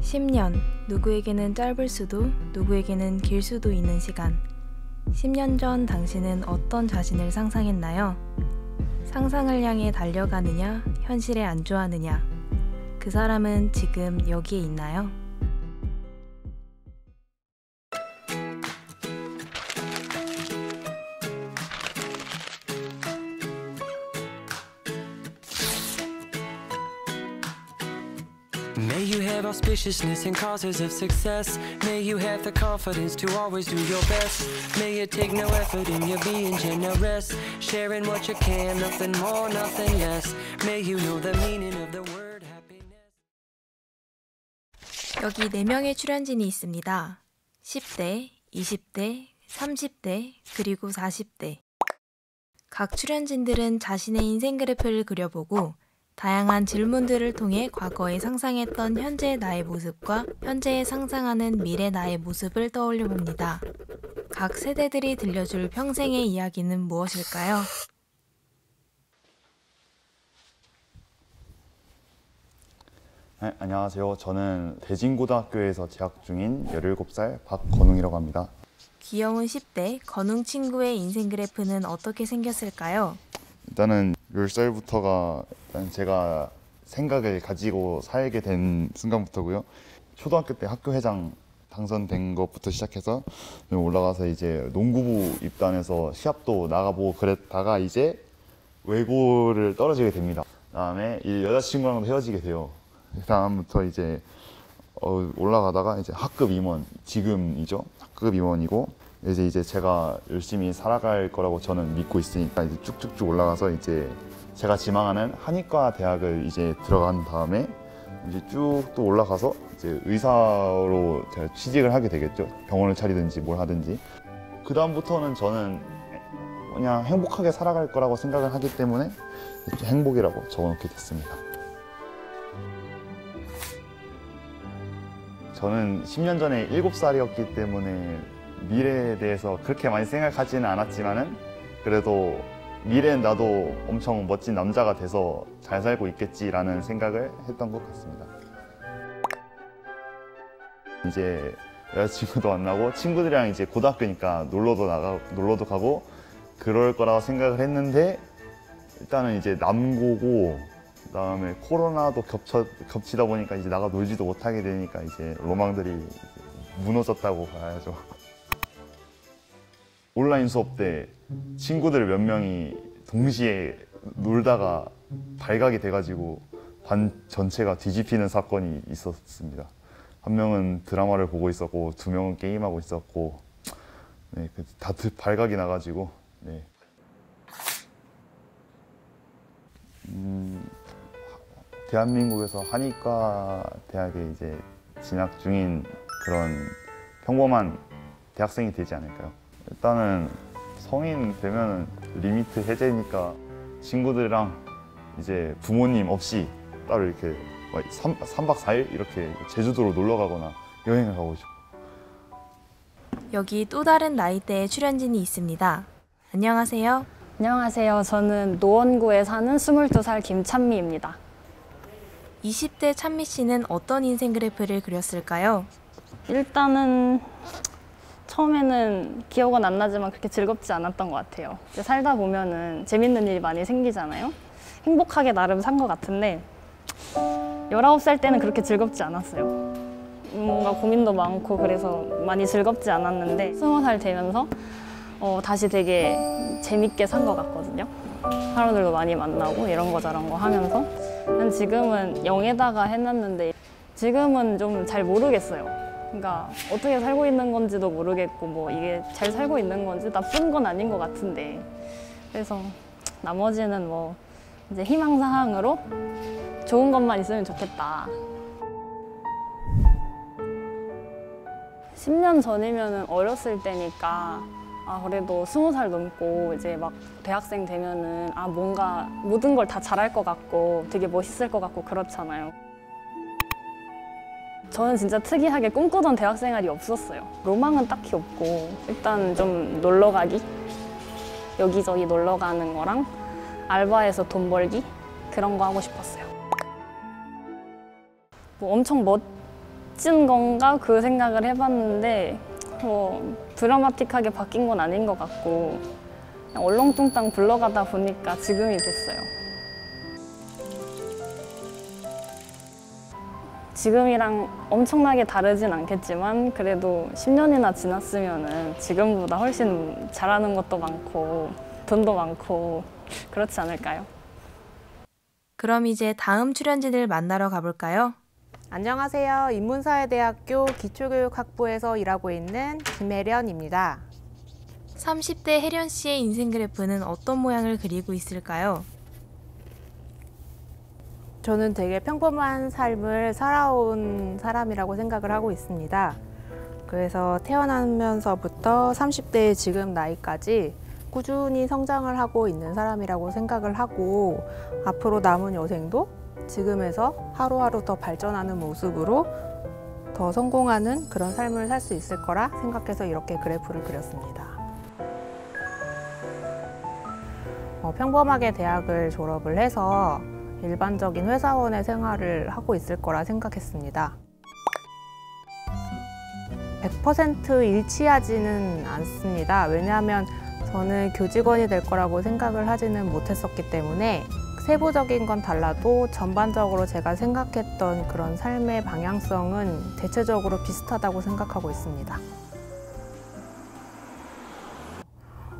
10년, 누구에게는 짧을 수도 누구에게는 길 수도 있는 시간. 10년 전 당신은 어떤 자신을 상상했나요? 상상을 향해 달려가느냐, 현실에 안주하느냐. 그 사람은 지금 여기에 있나요? May you have auspiciousness and causes of success. May you have the confidence to always do your best. May you take no effort in your being generous. Sharing what you can, nothing more, nothing less. May you know the meaning of the word happiness. 여기 4명의 출연진이 있습니다. 10대, 20대, 30대, 그리고 40대. 각 출연진들은 자신의 인생 그래프를 그려보고 다양한 질문들을 통해 과거에 상상했던 현재의 나의 모습과 현재에 상상하는 미래 나의 모습을 떠올려 봅니다. 각 세대들이 들려줄 평생의 이야기는 무엇일까요? 네, 안녕하세요. 저는 대진고등학교에서 재학 중인 17살 박건웅이라고 합니다. 귀여운 10대 건웅 친구의 인생 그래프는 어떻게 생겼을까요? 일단은 10살부터가 일단 제가 생각을 가지고 살게 된 순간부터고요. 초등학교 때 학교회장 당선된 것부터 시작해서 올라가서 이제 농구부 입단해서 시합도 나가보고 그랬다가 이제 외고를 떨어지게 됩니다. 그다음에 여자친구랑도 헤어지게 돼요. 그다음부터 이제 올라가다가 이제 학급 임원, 지금이죠. 학급 임원이고 이제 제가 열심히 살아갈 거라고 저는 믿고 있으니까 이제 쭉쭉쭉 올라가서 이제 제가 지망하는 한의과 대학을 이제 들어간 다음에 이제 쭉 또 올라가서 이제 의사로 제가 취직을 하게 되겠죠. 병원을 차리든지 뭘 하든지. 그 다음부터는 저는 그냥 행복하게 살아갈 거라고 생각을 하기 때문에 행복이라고 적어놓게 됐습니다. 저는 10년 전에 7살이었기 때문에 미래에 대해서 그렇게 많이 생각하지는 않았지만은 그래도 미래엔 나도 엄청 멋진 남자가 돼서 잘 살고 있겠지라는 생각을 했던 것 같습니다. 이제 여자친구도 만나고 친구들이랑 이제 고등학교니까 놀러도 가고 그럴 거라고 생각을 했는데 일단은 이제 남고고 그다음에 코로나도 겹치다 보니까 이제 나가 놀지도 못하게 되니까 이제 로망들이 무너졌다고 봐야죠. 온라인 수업 때 친구들 몇 명이 동시에 놀다가 발각이 돼가지고 반 전체가 뒤집히는 사건이 있었습니다. 한 명은 드라마를 보고 있었고 2명은 게임하고 있었고 네, 다 발각이 나가지고 네. 대한민국에서 한의과 대학에 이제 진학 중인 그런 평범한 대학생이 되지 않을까요? 일단은 성인 되면은 리미트 해제니까 친구들이랑 이제 부모님 없이 따로 이렇게 3박 4일 이렇게 제주도로 놀러 가거나 여행을 가고 싶어요. 여기 또 다른 나이대의 출연진이 있습니다. 안녕하세요. 안녕하세요. 저는 노원구에 사는 22살 김찬미입니다. 20대 찬미 씨는 어떤 인생 그래프를 그렸을까요? 일단은 처음에는 기억은 안 나지만 그렇게 즐겁지 않았던 것 같아요. 이제 살다 보면은 재밌는 일이 많이 생기잖아요. 행복하게 나름 산 것 같은데 19살 때는 그렇게 즐겁지 않았어요. 뭔가 고민도 많고 그래서 많이 즐겁지 않았는데 20살 되면서 다시 되게 재밌게 산 것 같거든요. 사람들도 많이 만나고 이런 거 저런 거 하면서 지금은 0에다가 해놨는데 지금은 좀 잘 모르겠어요. 그러니까 어떻게 살고 있는 건지도 모르겠고 뭐 이게 잘 살고 있는 건지 나쁜 건 아닌 것 같은데 그래서 나머지는 뭐 이제 희망사항으로 좋은 것만 있으면 좋겠다. 10년 전이면은 어렸을 때니까 그래도 20살 넘고 이제 막 대학생 되면은 뭔가 모든 걸 다 잘할 것 같고 되게 멋있을 것 같고 그렇잖아요. 저는 진짜 특이하게 꿈꾸던 대학 생활이 없었어요. 로망은 딱히 없고 일단 좀 놀러 가기, 여기저기 놀러 가는 거랑 알바해서 돈 벌기 그런 거 하고 싶었어요. 뭐 엄청 멋진 건가 그 생각을 해봤는데 뭐 드라마틱하게 바뀐 건 아닌 것 같고 그냥 얼렁뚱땅 굴러가다 보니까 지금이 됐어요. 지금이랑 엄청나게 다르진 않겠지만 그래도 10년이나 지났으면은 지금보다 훨씬 잘하는 것도 많고 돈도 많고 그렇지 않을까요? 그럼 이제 다음 출연진을 만나러 가볼까요? 안녕하세요. 인문사회대학교 기초교육학부에서 일하고 있는 김혜련입니다. 30대 혜련 씨의 인생 그래프는 어떤 모양을 그리고 있을까요? 저는 되게 평범한 삶을 살아온 사람이라고 생각을 하고 있습니다. 그래서 태어나면서부터 30대의 지금 나이까지 꾸준히 성장을 하고 있는 사람이라고 생각을 하고 앞으로 남은 여생도 지금에서 하루하루 더 발전하는 모습으로 더 성공하는 그런 삶을 살 수 있을 거라 생각해서 이렇게 그래프를 그렸습니다. 평범하게 대학을 졸업을 해서 일반적인 회사원의 생활을 하고 있을 거라 생각했습니다. 100% 일치하지는 않습니다. 왜냐하면 저는 교직원이 될 거라고 생각을 하지는 못했었기 때문에 세부적인 건 달라도 전반적으로 제가 생각했던 그런 삶의 방향성은 대체적으로 비슷하다고 생각하고 있습니다.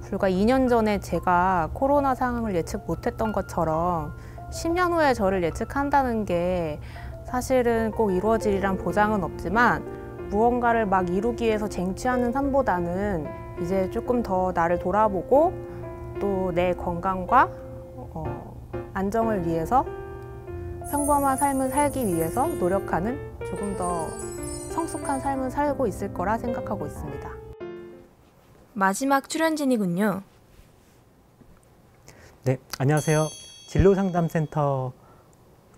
불과 2년 전에 제가 코로나 상황을 예측 못했던 것처럼 10년 후에 저를 예측한다는 게 사실은 꼭 이루어지리란 보장은 없지만 무언가를 막 이루기 위해서 쟁취하는 삶보다는 이제 조금 더 나를 돌아보고 또 내 건강과 안정을 위해서 평범한 삶을 살기 위해서 노력하는 조금 더 성숙한 삶을 살고 있을 거라 생각하고 있습니다. 마지막 출연진이군요. 네, 안녕하세요. 진로상담센터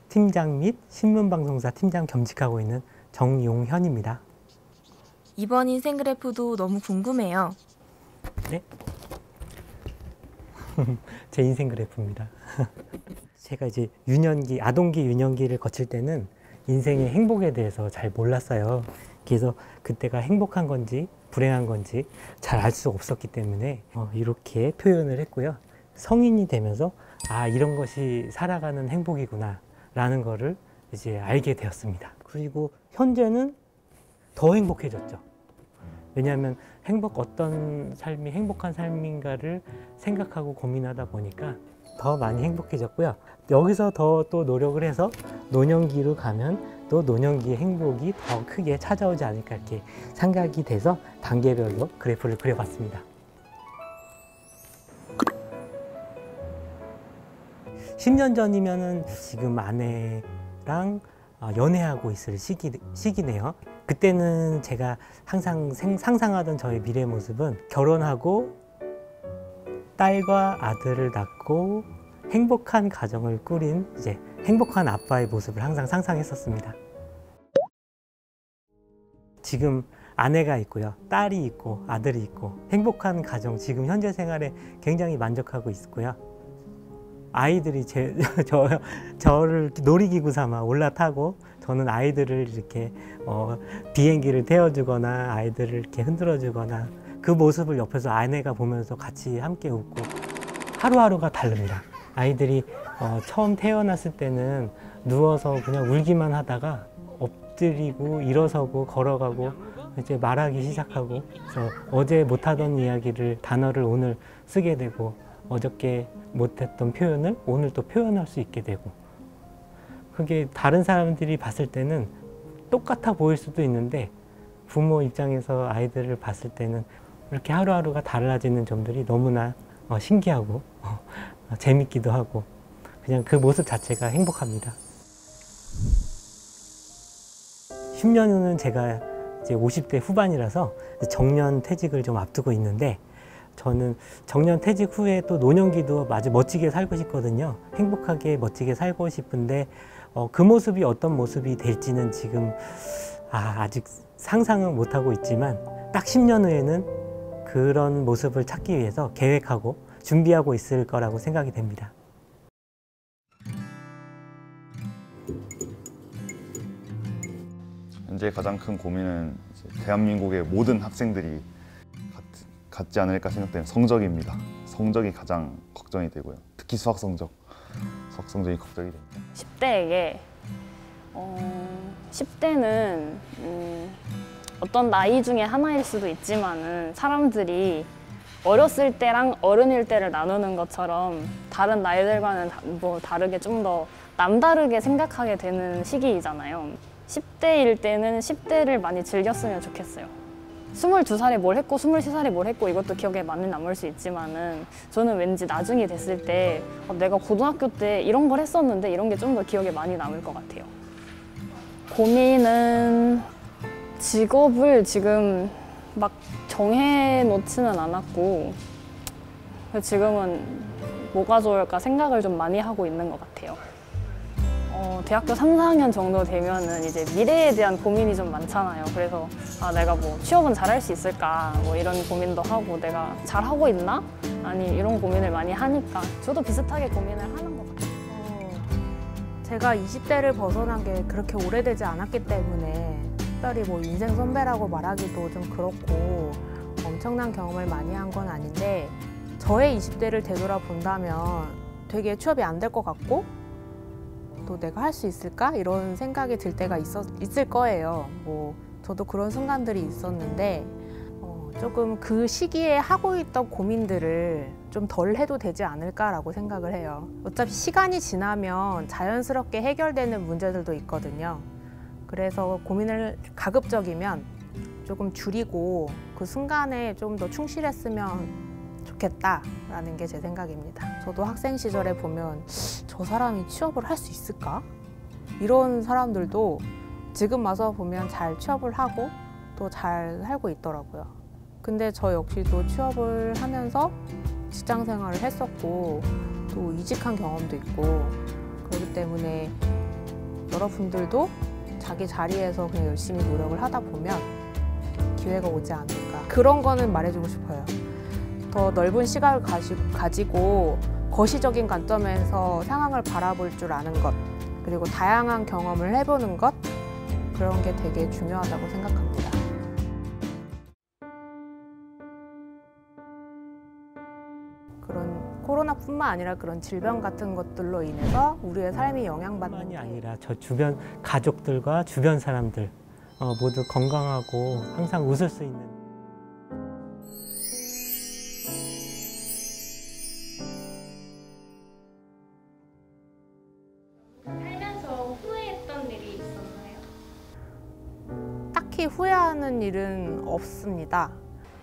팀장 및 신문방송사 팀장 겸직하고 있는 정용현입니다. 이번 인생 그래프도 너무 궁금해요. 네? 제 인생 그래프입니다. 제가 이제 유년기, 아동기, 유년기를 거칠 때는 인생의 행복에 대해서 잘 몰랐어요. 그래서 그때가 행복한 건지 불행한 건지 잘 알 수 없었기 때문에 이렇게 표현을 했고요. 성인이 되면서 아, 이런 것이 살아가는 행복이구나 라는 거를 이제 알게 되었습니다. 그리고 현재는 더 행복해졌죠. 왜냐하면 어떤 삶이 행복한 삶인가를 생각하고 고민하다 보니까 더 많이 행복해졌고요. 여기서 더 또 노력을 해서 노년기로 가면 또 노년기의 행복이 더 크게 찾아오지 않을까 이렇게 생각이 돼서 단계별로 그래프를 그려봤습니다. 10년 전이면은 지금 아내랑 연애하고 있을 시기네요. 그때는 제가 항상 상상하던 저의 미래 모습은 결혼하고 딸과 아들을 낳고 행복한 가정을 꾸린 이제 행복한 아빠의 모습을 항상 상상했었습니다. 지금 아내가 있고요, 딸이 있고 아들이 있고 행복한 가정, 지금 현재 생활에 굉장히 만족하고 있고요. 아이들이 저를 놀이기구 삼아 올라타고 저는 아이들을 이렇게 비행기를 태워주거나 아이들을 이렇게 흔들어주거나 그 모습을 옆에서 아내가 보면서 같이 함께 웃고 하루하루가 다릅니다. 아이들이 처음 태어났을 때는 누워서 그냥 울기만 하다가 엎드리고 일어서고 걸어가고 이제 말하기 시작하고 그래서 어제 못하던 이야기를 단어를 오늘 쓰게 되고 어저께 못했던 표현을 오늘 또 표현할 수 있게 되고 그게 다른 사람들이 봤을 때는 똑같아 보일 수도 있는데 부모 입장에서 아이들을 봤을 때는 이렇게 하루하루가 달라지는 점들이 너무나 신기하고 재밌기도 하고 그냥 그 모습 자체가 행복합니다. 10년 후는 제가 이제 50대 후반이라서 정년 퇴직을 좀 앞두고 있는데 저는 정년 퇴직 후에 또 노년기도 아주 멋지게 살고 싶거든요. 행복하게 멋지게 살고 싶은데 그 모습이 어떤 모습이 될지는 지금 아직 상상은 못하고 있지만 딱 10년 후에는 그런 모습을 찾기 위해서 계획하고 준비하고 있을 거라고 생각이 됩니다. 현재 가장 큰 고민은 이제 대한민국의 모든 학생들이 같지 않을까 생각되는 성적입니다. 성적이 가장 걱정이 되고요. 특히 수학 성적이 걱정이 됩니다. 10대에게 10대는 어떤 나이 중에 하나일 수도 있지만은 사람들이 어렸을 때랑 어른일 때를 나누는 것처럼 다른 나이들과는 다르게 좀 더 남다르게 생각하게 되는 시기이잖아요. 10대일 때는 10대를 많이 즐겼으면 좋겠어요. 22살에 뭘 했고 23살에 뭘 했고 이것도 기억에 많이 남을 수 있지만은 저는 왠지 나중에 됐을 때 내가 고등학교 때 이런 걸 했었는데 이런 게 좀 더 기억에 많이 남을 것 같아요. 고민은 직업을 지금 막 정해놓지는 않았고 지금은 뭐가 좋을까 생각을 좀 많이 하고 있는 것 같아요. 대학교 3, 4학년 정도 되면은 이제 미래에 대한 고민이 좀 많잖아요. 그래서 내가 뭐 취업은 잘할 수 있을까 뭐 이런 고민도 하고 내가 잘하고 있나? 아니 이런 고민을 많이 하니까 저도 비슷하게 고민을 하는 것 같아요. 제가 20대를 벗어난 게 그렇게 오래되지 않았기 때문에 특별히 뭐 인생 선배라고 말하기도 좀 그렇고 엄청난 경험을 많이 한 건 아닌데 저의 20대를 되돌아본다면 되게 취업이 안 될 것 같고 또 내가 할 수 있을까? 이런 생각이 들 때가 있을 거예요. 뭐 저도 그런 순간들이 있었는데 조금 그 시기에 하고 있던 고민들을 좀 덜 해도 되지 않을까라고 생각을 해요. 어차피 시간이 지나면 자연스럽게 해결되는 문제들도 있거든요. 그래서 고민을 가급적이면 조금 줄이고 그 순간에 좀 더 충실했으면 좋겠다라는 게 제 생각입니다. 저도 학생 시절에 보면 저 사람이 취업을 할 수 있을까? 이런 사람들도 지금 와서 보면 잘 취업을 하고 또 잘 살고 있더라고요. 근데 저 역시도 취업을 하면서 직장 생활을 했었고 또 이직한 경험도 있고 그렇기 때문에 여러분들도 자기 자리에서 그냥 열심히 노력을 하다 보면 기회가 오지 않을까. 그런 거는 말해주고 싶어요. 더 넓은 시각을 가지고 거시적인 관점에서 상황을 바라볼 줄 아는 것, 그리고 다양한 경험을 해보는 것, 그런 게 되게 중요하다고 생각합니다. 그런 코로나뿐만 아니라 그런 질병 같은 것들로 인해서 우리의 삶이 영향받는 뿐만이 게 아니라 저 주변 가족들과 주변 사람들 모두 건강하고 항상 웃을 수 있는 살면서 후회했던 일이 있었나요? 딱히 후회하는 일은 없습니다.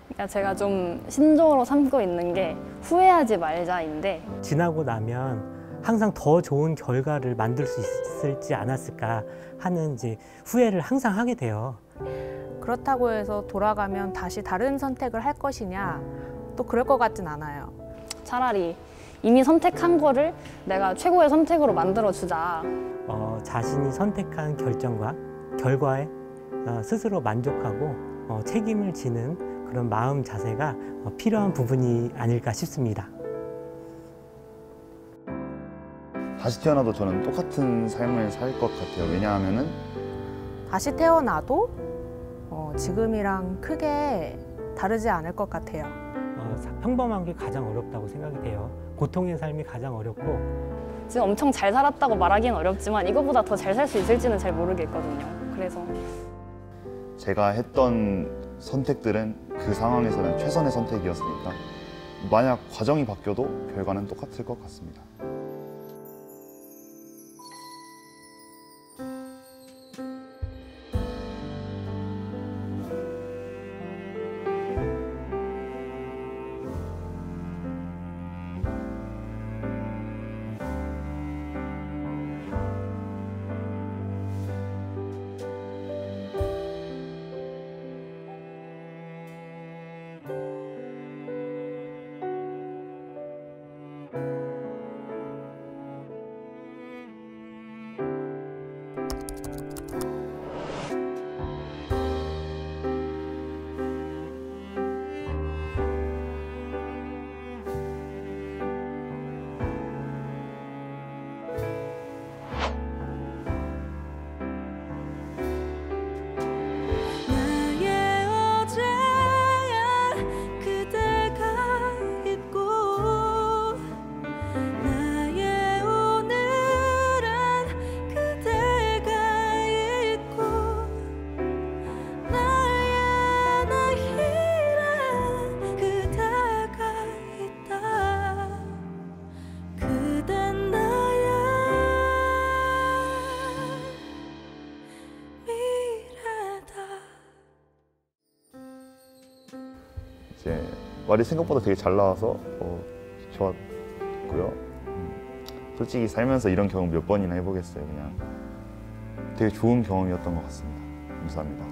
그러니까 제가 좀 신조어로 삼고 있는 게 후회하지 말자인데 지나고 나면 항상 더 좋은 결과를 만들 수 있을지 않았을까 하는 이제 후회를 항상 하게 돼요. 그렇다고 해서 돌아가면 다시 다른 선택을 할 것이냐, 또 그럴 것 같진 않아요. 차라리 이미 선택한 거를 내가 최고의 선택으로 만들어주자. 자신이 선택한 결정과 결과에 스스로 만족하고 책임을 지는 그런 마음 자세가 필요한 부분이 아닐까 싶습니다. 다시 태어나도 저는 똑같은 삶을 살 것 같아요. 왜냐하면은 다시 태어나도 지금이랑 크게 다르지 않을 것 같아요. 평범한 게 가장 어렵다고 생각이 돼요. 고통의 삶이 가장 어렵고 지금 엄청 잘 살았다고 말하기는 어렵지만 이거보다 더 잘 살 수 있을지는 잘 모르겠거든요. 그래서 제가 했던 선택들은 그 상황에서는 최선의 선택이었으니까 만약 과정이 바뀌어도 결과는 똑같을 것 같습니다. 이제 말이 생각보다 되게 잘 나와서 좋았고요. 솔직히 살면서 이런 경험 몇 번이나 해보겠어요. 그냥 되게 좋은 경험이었던 것 같습니다. 감사합니다.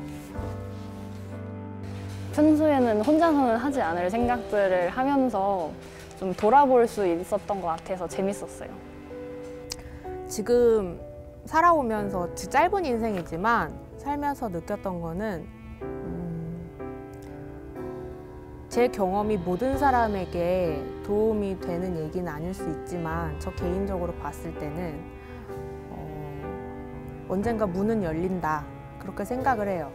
평소에는 혼자서는 하지 않을 생각들을 하면서 좀 돌아볼 수 있었던 것 같아서 재밌었어요. 지금 살아오면서 짧은 인생이지만 살면서 느꼈던 거는 제 경험이 모든 사람에게 도움이 되는 얘기는 아닐 수 있지만 저 개인적으로 봤을 때는 언젠가 문은 열린다 그렇게 생각을 해요.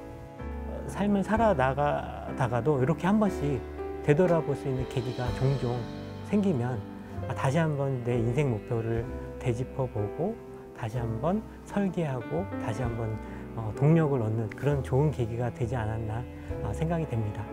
삶을 살아나가다가도 이렇게 한 번씩 되돌아볼 수 있는 계기가 종종 생기면 다시 한번 내 인생 목표를 되짚어보고 다시 한번 설계하고 다시 한번 동력을 얻는 그런 좋은 계기가 되지 않았나 생각이 됩니다.